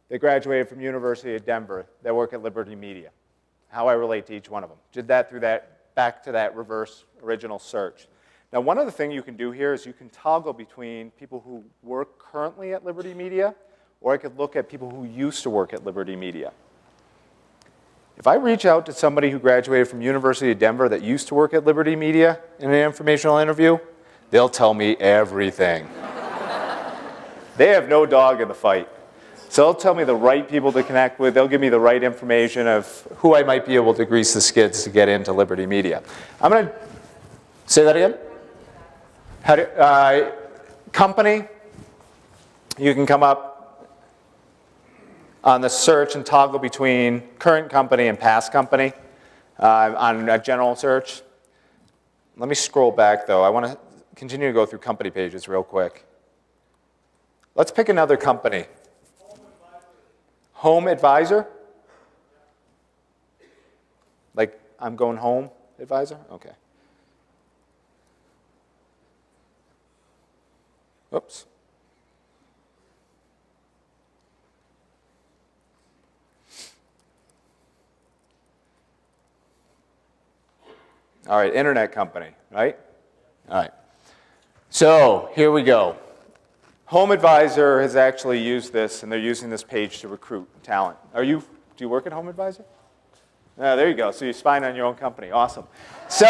that graduated from University of Denver that work at Liberty Media, how I relate to each one of them. Did that through that, back to that reverse original search. Now, one other thing you can do here is you can toggle between people who work currently at Liberty Media, or I could look at people who used to work at Liberty Media. If I reach out to somebody who graduated from University of Denver that used to work at Liberty Media in an informational interview, they'll tell me everything. They have no dog in the fight. So they'll tell me the right people to connect with. They'll give me the right information of who I might be able to grease the skids to get into Liberty Media. I'm going to say that again. Company, you can come up on the search and toggle between current company and past company on a general search. Let me scroll back, though. I want to continue to go through company pages real quick. Let's pick another company. Home advisor? Like, I'm going home advisor? Okay. Oops. All right, internet company, right? All right. So here we go. Home Advisor has actually used this, and they're using this page to recruit talent. Do you work at Home Advisor? There you go. So you're spying on your own company. Awesome. So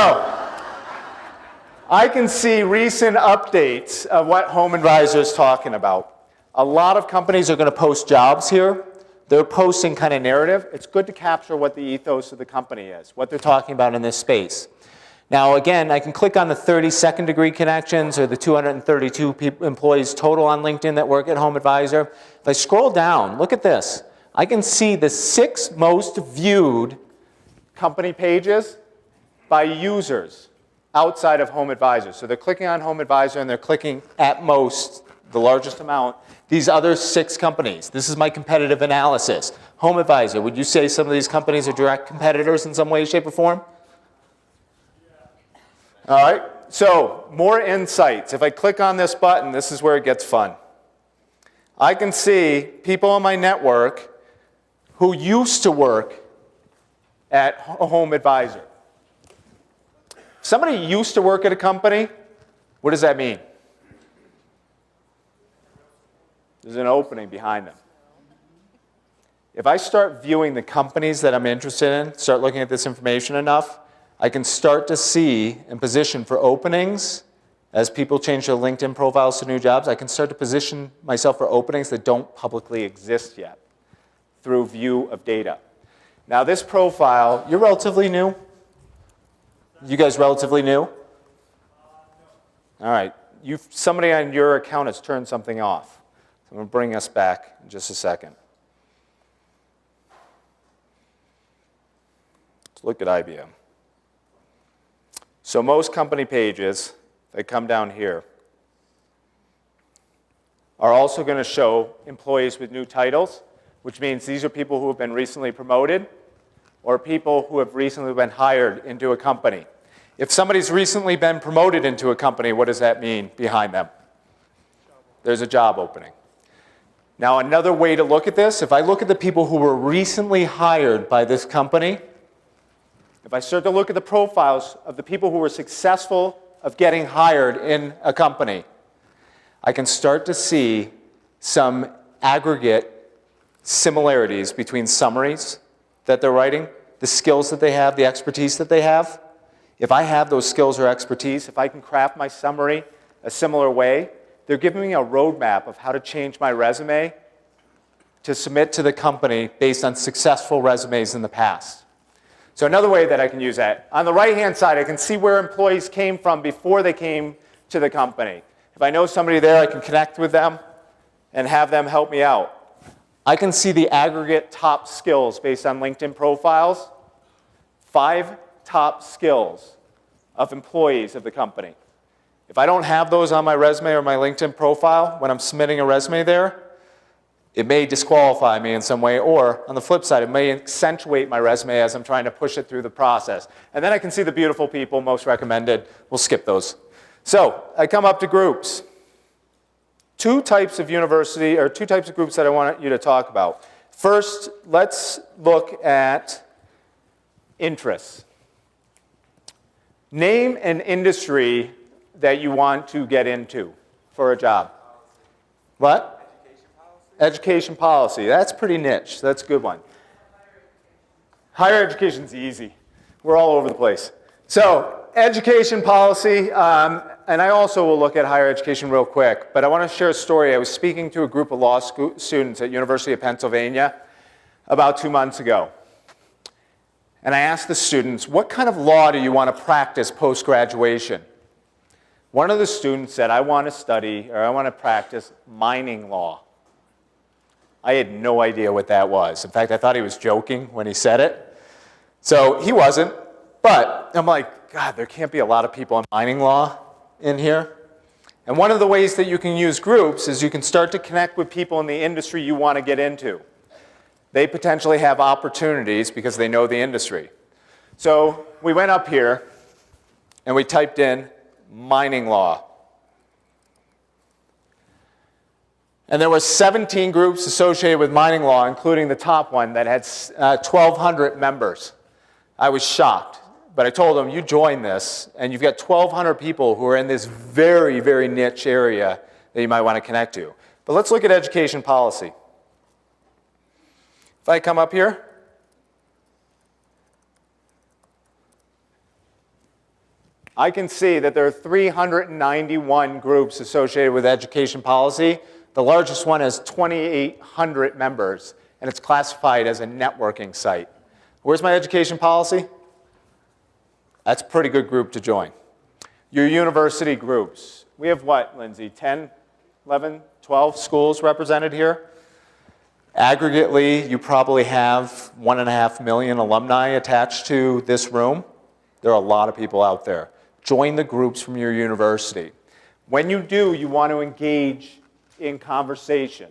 I can see recent updates of what Home Advisor is talking about. A lot of companies are going to post jobs here. They're posting kind of narrative. It's good to capture what the ethos of the company is, what they're talking about in this space. Now, again, I can click on the 30 second-degree connections or the 232 employees total on LinkedIn that work at Home Advisor. If I scroll down, look at this. I can see the 6 most viewed company pages by users outside of Home Advisor. So they're clicking on Home Advisor, and they're clicking at most, the largest amount, these other 6 companies. This is my competitive analysis. Home Advisor, would you say some of these companies are direct competitors in some way, shape, or form? All right, so more insights. If I click on this button, this is where it gets fun. I can see people in my network who used to work at Home Advisor. Somebody used to work at a company, what does that mean? There's an opening behind them. If I start viewing the companies that I'm interested in, start looking at this information enough, I can start to see and position for openings. As people change their LinkedIn profiles to new jobs, I can start to position myself for openings that don't publicly exist yet through view of data. Now this profile, you're relatively new? You guys relatively new? All right. Somebody on your account has turned something off. So I'm going to bring us back in just a second. Let's look at IBM. So most company pages that come down here are also going to show employees with new titles, which means these are people who have been recently promoted or people who have recently been hired into a company. If somebody's recently been promoted into a company, what does that mean behind them? There's a job opening. Now, another way to look at this, if I look at the people who were recently hired by this company, if I start to look at the profiles of the people who were successful of getting hired in a company, I can start to see some aggregate similarities between summaries that they're writing, the skills that they have, the expertise that they have. If I have those skills or expertise, if I can craft my summary a similar way, they're giving me a roadmap of how to change my resume to submit to the company based on successful resumes in the past. So another way that I can use that, on the right-hand side, I can see where employees came from before they came to the company. If I know somebody there, I can connect with them and have them help me out. I can see the aggregate top skills based on LinkedIn profiles, 5 top skills of employees of the company. If I don't have those on my resume or my LinkedIn profile when I'm submitting a resume there, it may disqualify me in some way, or on the flip side, it may accentuate my resume as I'm trying to push it through the process. And then I can see the beautiful people, most recommended. We'll skip those. So I come up to groups. 2 types of university, or 2 types of groups that I want you to talk about. First, let's look at interests. Name an industry that you want to get into for a job. What? Education policy. That's pretty niche. That's a good one. Higher education's easy. We're all over the place. So, education policy, and I also will look at higher education real quick, but I want to share a story. I was speaking to a group of law students at University of Pennsylvania about 2 months ago. And I asked the students, what kind of law do you want to practice post-graduation? One of the students said, I want to study, or I want to practice mining law. I had no idea what that was. In fact, I thought he was joking when he said it. So he wasn't, but I'm like, God, there can't be a lot of people on mining law in here. And one of the ways that you can use groups is you can start to connect with people in the industry you want to get into. They potentially have opportunities because they know the industry. So we went up here and we typed in mining law. And there were 17 groups associated with mining law, including the top one that had 1,200 members. I was shocked, but I told them, you join this, and you've got 1,200 people who are in this very, very niche area that you might want to connect to. But let's look at education policy. If I come up here, I can see that there are 391 groups associated with education policy. The largest one has 2,800 members, and it's classified as a networking site. Where's my education policy? That's a pretty good group to join. Your university groups. We have what, Lindsay? 10, 11, 12 schools represented here? Aggregately, you probably have 1.5 million alumni attached to this room. There are a lot of people out there. Join the groups from your university. When you do, you want to engage in conversation.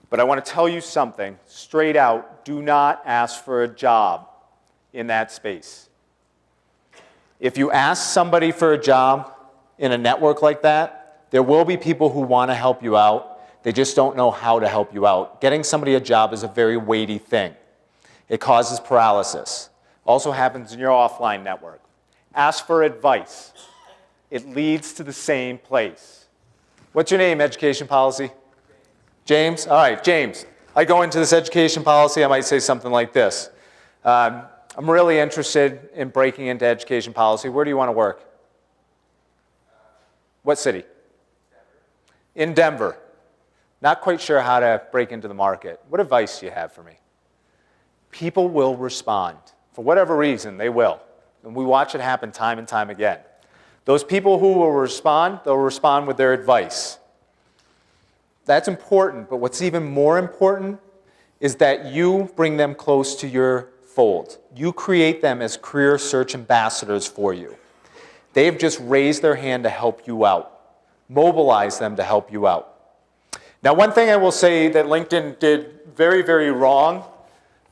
But I want to tell you something straight out. Do not ask for a job in that space. If you ask somebody for a job in a network like that, there will be people who want to help you out. They just don't know how to help you out. Getting somebody a job is a very weighty thing. It causes paralysis. Also happens in your offline network. Ask for advice. It leads to the same place. What's your name, education policy? James? All right, James. I go into this education policy, I might say something like this. I'm really interested in breaking into education policy. Where do you want to work? What city? In Denver. Not quite sure how to break into the market. What advice do you have for me? People will respond. For whatever reason, they will. And we watch it happen time and time again. Those people who will respond, they'll respond with their advice. That's important, but what's even more important is that you bring them close to your fold. You create them as career search ambassadors for you. They've just raised their hand to help you out. Mobilize them to help you out. Now, one thing I will say that LinkedIn did very, very wrong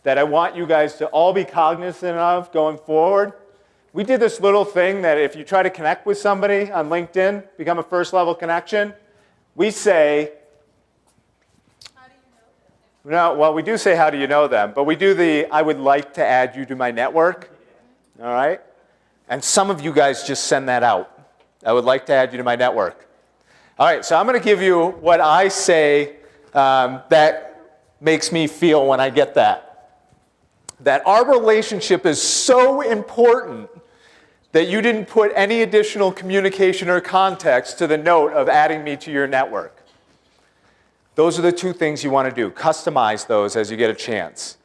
that I want you guys to all be cognizant of going forward. We did this little thing that if you try to connect with somebody on LinkedIn, become a first-level connection, we say, how do you know them? No, well, we do say, how do you know them? But we do the, I would like to add you to my network. All right? And some of you guys just send that out. I would like to add you to my network. All right, so I'm going to give you what I say that makes me feel when I get that. That our relationship is so important that you didn't put any additional communication or context to the note of adding me to your network. Those are the two things you want to do. Customize those as you get a chance.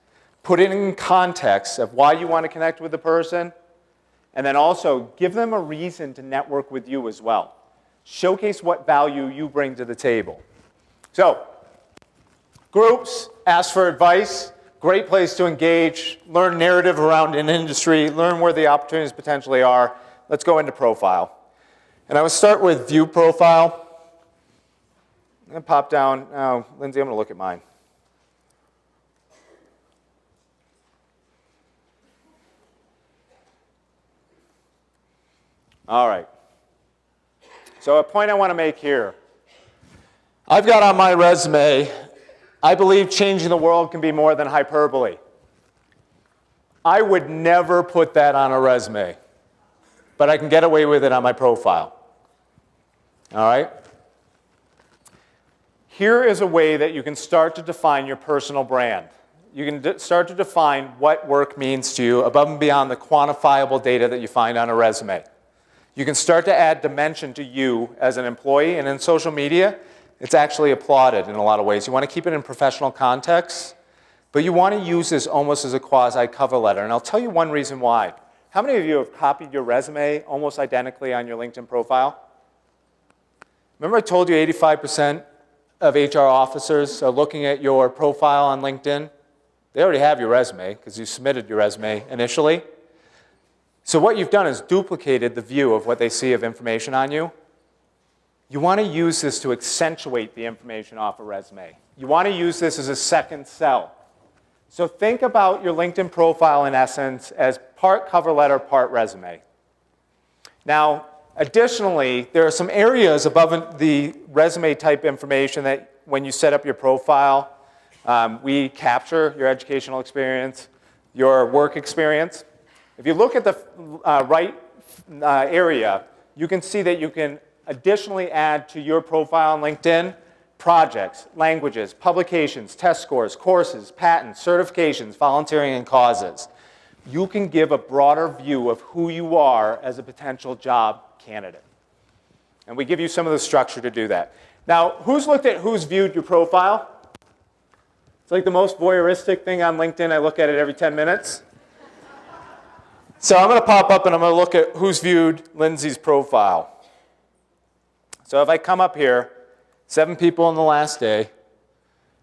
Put it in context of why you want to connect with the person, and then also give them a reason to network with you as well. Showcase what value you bring to the table. So, groups, ask for advice. Great place to engage, learn narrative around an industry, learn where the opportunities potentially are. Let's go into profile. And I would start with view profile. I'm going to pop down. Oh, Lindsay, I'm going to look at mine. All right. So a point I want to make here. I've got on my resume, I believe changing the world can be more than hyperbole. I would never put that on a resume, but I can get away with it on my profile. All right? Here is a way that you can start to define your personal brand. You can start to define what work means to you above and beyond the quantifiable data that you find on a resume. You can start to add dimension to you as an employee, and in social media, it's actually applauded in a lot of ways. You want to keep it in professional context, but you want to use this almost as a quasi-cover letter. And I'll tell you one reason why. How many of you have copied your resume almost identically on your LinkedIn profile? Remember I told you 85% of HR officers are looking at your profile on LinkedIn? They already have your resume because you submitted your resume initially. So what you've done is duplicated the view of what they see of information on you. You want to use this to accentuate the information off a resume. You want to use this as a second cell. So think about your LinkedIn profile, in essence, as part cover letter, part resume. Now, additionally, there are some areas above the resume type information that when you set up your profile, we capture your educational experience, your work experience. If you look at the right area, you can see that you can additionally add to your profile on LinkedIn projects, languages, publications, test scores, courses, patents, certifications, volunteering, and causes. You can give a broader view of who you are as a potential job candidate. And we give you some of the structure to do that. Now, who's viewed your profile? It's like the most voyeuristic thing on LinkedIn. I look at it every 10 minutes. So I'm going to pop up and I'm going to look at who's viewed Lindsay's profile. So if I come up here, 7 people in the last day,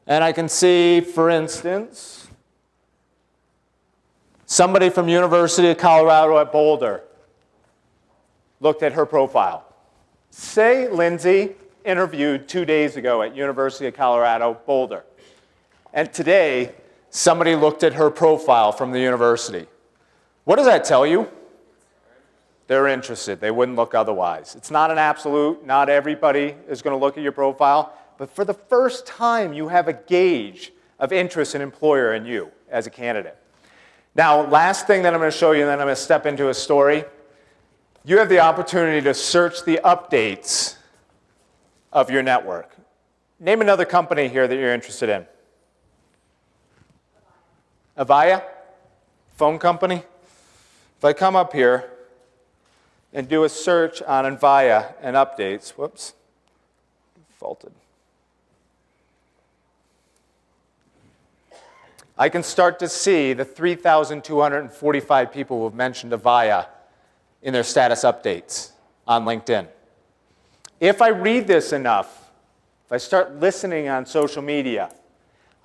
and I can see, for instance, somebody from University of Colorado at Boulder looked at her profile. Say Lindsay interviewed 2 days ago at University of Colorado, Boulder. And today, somebody looked at her profile from the university. What does that tell you? They're interested. They wouldn't look otherwise. It's not an absolute. Not everybody is going to look at your profile. But for the first time, you have a gauge of interest in employer in you as a candidate. Now, last thing that I'm going to show you, and then I'm going to step into a story. You have the opportunity to search the updates of your network. Name another company here that you're interested in. Avaya? phone company. If I come up here and do a search on Avaya and updates, whoops, faulted. I can start to see the 3,245 people who have mentioned Avaya in their status updates on LinkedIn. If I read this enough, if I start listening on social media,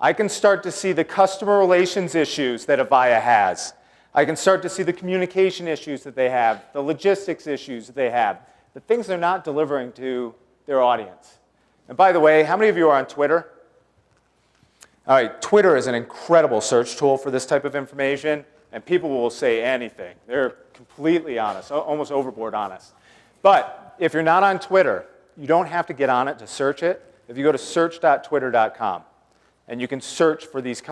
I can start to see the customer relations issues that Avaya has. I can start to see the communication issues that they have, the logistics issues that they have, the things they're not delivering to their audience. And by the way, how many of you are on Twitter? All right, Twitter is an incredible search tool for this type of information, and people will say anything. They're completely honest, almost overboard honest. But if you're not on Twitter, you don't have to get on it to search it. If you go to search.twitter.com, and you can search for this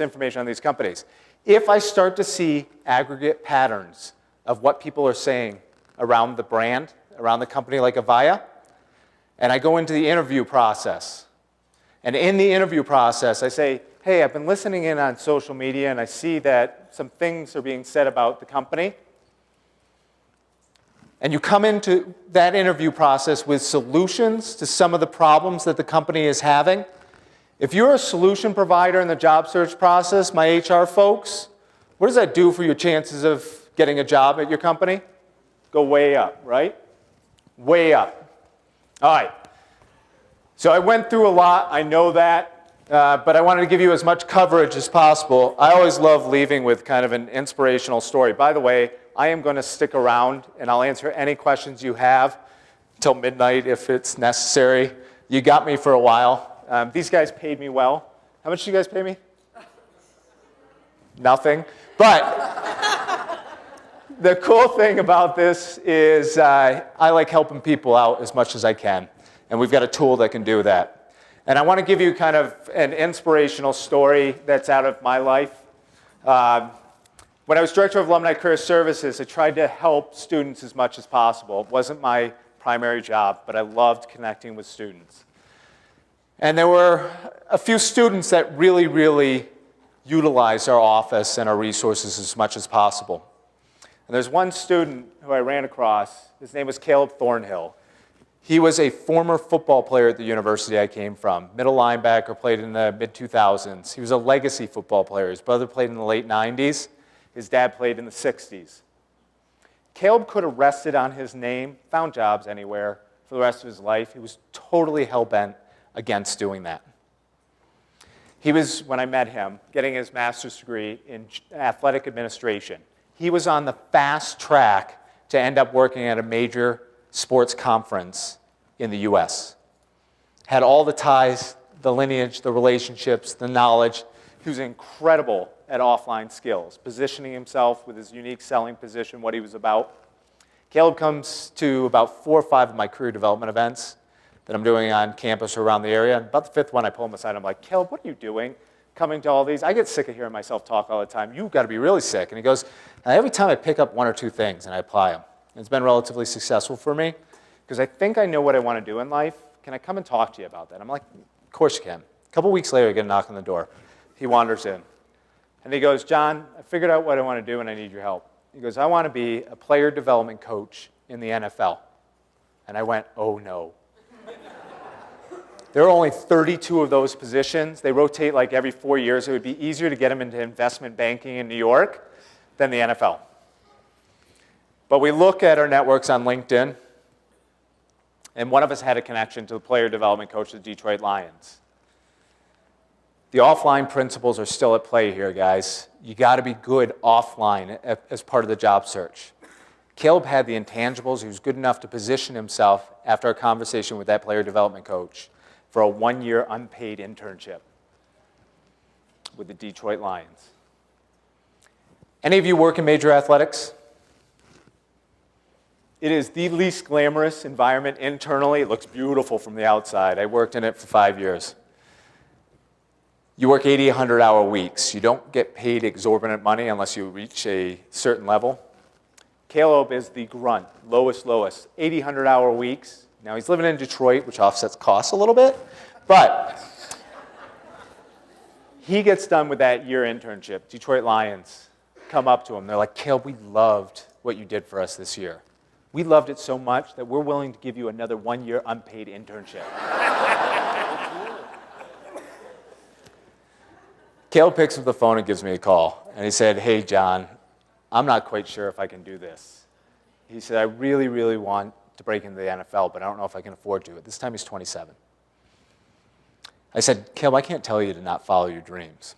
information on these companies. If I start to see aggregate patterns of what people are saying around the brand, around the company like Avaya, and I go into the interview process, and in the interview process, I say, hey, I've been listening in on social media, and I see that some things are being said about the company. And you come into that interview process with solutions to some of the problems that the company is having. If you're a solution provider in the job search process, my HR folks, what does that do for your chances of getting a job at your company? Go way up, right? Way up. All right. So I went through a lot, I know that, but I wanted to give you as much coverage as possible. I always love leaving with kind of an inspirational story. By the way, I am going to stick around, and I'll answer any questions you have till midnight if it's necessary. You got me for a while. These guys paid me well. How much did you guys pay me? Nothing. But the cool thing about this is I like helping people out as much as I can. And we've got a tool that can do that. And I want to give you kind of an inspirational story that's out of my life. When I was Director of Alumni Career Services, I tried to help students as much as possible. It wasn't my primary job, but I loved connecting with students. And there were a few students that really, really utilized our office and our resources as much as possible. And there's one student who I ran across. His name was Caleb Thornhill. He was a former football player at the university I came from. Middle linebacker, played in the mid-2000s. He was a legacy football player. His brother played in the late 90s. His dad played in the 60s. Caleb could have rested on his name, found jobs anywhere for the rest of his life. He was totally hell-bent against doing that. He was, when I met him, getting his master's degree in athletic administration. He was on the fast track to end up working at a major sports conference in the US. Had all the ties, the lineage, the relationships, the knowledge. He was incredible at offline skills, positioning himself with his unique selling position, what he was about. Caleb comes to about 4 or 5 of my career development events that I'm doing on campus or around the area. And about the 5th one, I pull him aside. I'm like, Caleb, what are you doing coming to all these? I get sick of hearing myself talk all the time. You've got to be really sick. And he goes, every time I pick up 1 or 2 things and I apply them. It's been relatively successful for me because I think I know what I want to do in life. Can I come and talk to you about that? I'm like, of course you can. A couple weeks later, I get a knock on the door. He wanders in. And he goes, John, I figured out what I want to do and I need your help. He goes, I want to be a player development coach in the NFL. And I went, oh no. There are only 32 of those positions. They rotate like every 4 years. It would be easier to get him into investment banking in New York than the NFL. But we look at our networks on LinkedIn, and one of us had a connection to the player development coach of the Detroit Lions. The offline principles are still at play here, guys. You got to be good offline as part of the job search. Caleb had the intangibles. He was good enough to position himself after a conversation with that player development coach for a 1-year unpaid internship with the Detroit Lions. Any of you work in major athletics? It is the least glamorous environment internally. It looks beautiful from the outside. I worked in it for 5 years. You work 80, 100-hour weeks. You don't get paid exorbitant money unless you reach a certain level. Caleb is the grunt, lowest, 80, 100-hour weeks. Now, he's living in Detroit, which offsets costs a little bit, but He gets done with that year internship. Detroit Lions come up to him. They're like, Caleb, we loved what you did for us this year. We loved it so much that we're willing to give you another 1-year unpaid internship. Caleb picks up the phone and gives me a call. And he said, hey, John, I'm not quite sure if I can do this. He said, I really, really want to break into the NFL, but I don't know if I can afford to. At this time, he's 27. I said, Caleb, I can't tell you to not follow your dreams.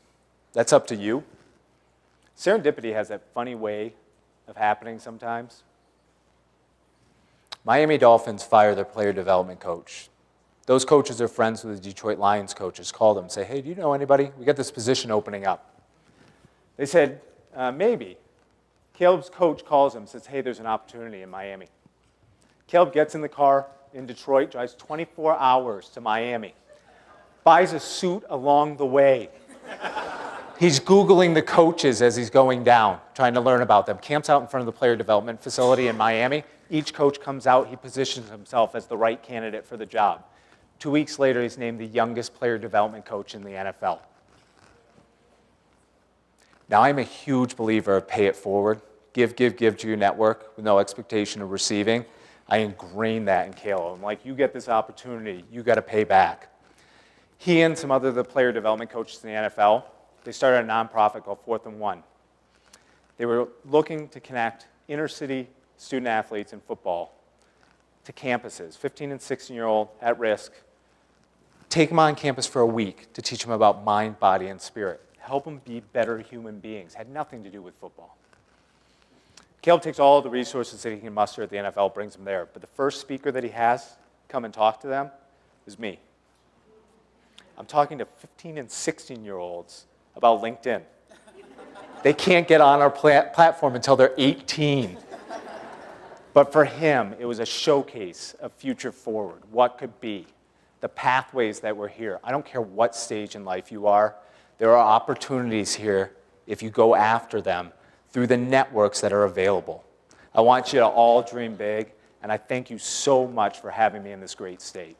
That's up to you. Serendipity has that funny way of happening sometimes. Miami Dolphins fire their player development coach. Those coaches are friends with the Detroit Lions coaches. Call them and say, hey, do you know anybody? We got this position opening up. They said, maybe. Caleb's coach calls him and says, hey, there's an opportunity in Miami. Caleb gets in the car in Detroit, drives 24 hours to Miami, buys a suit along the way. He's Googling the coaches as he's going down, trying to learn about them. Camps out in front of the player development facility in Miami. Each coach comes out, he positions himself as the right candidate for the job. 2 weeks later, he's named the youngest player development coach in the NFL. Now, I'm a huge believer of pay it forward. Give to your network with no expectation of receiving. I ingrained that in Caleb. I'm like, you get this opportunity, you got to pay back. He and some other the player development coaches in the NFL, they started a nonprofit called 4th and 1. They were looking to connect inner city student athletes in football to campuses, 15 and 16-year-old at risk. Take them on campus for a week to teach them about mind, body, and spirit. Help them be better human beings. Had nothing to do with football. Caleb takes all the resources that he can muster at the NFL, brings them there. But the first speaker that he has come and talk to them is me. I'm talking to 15 and 16-year-olds about LinkedIn. They can't get on our platform until they're 18. But for him, it was a showcase of future forward, what could be, the pathways that were here. I don't care what stage in life you are. There are opportunities here if you go after them through the networks that are available. I want you to all dream big, and I thank you so much for having me in this great state.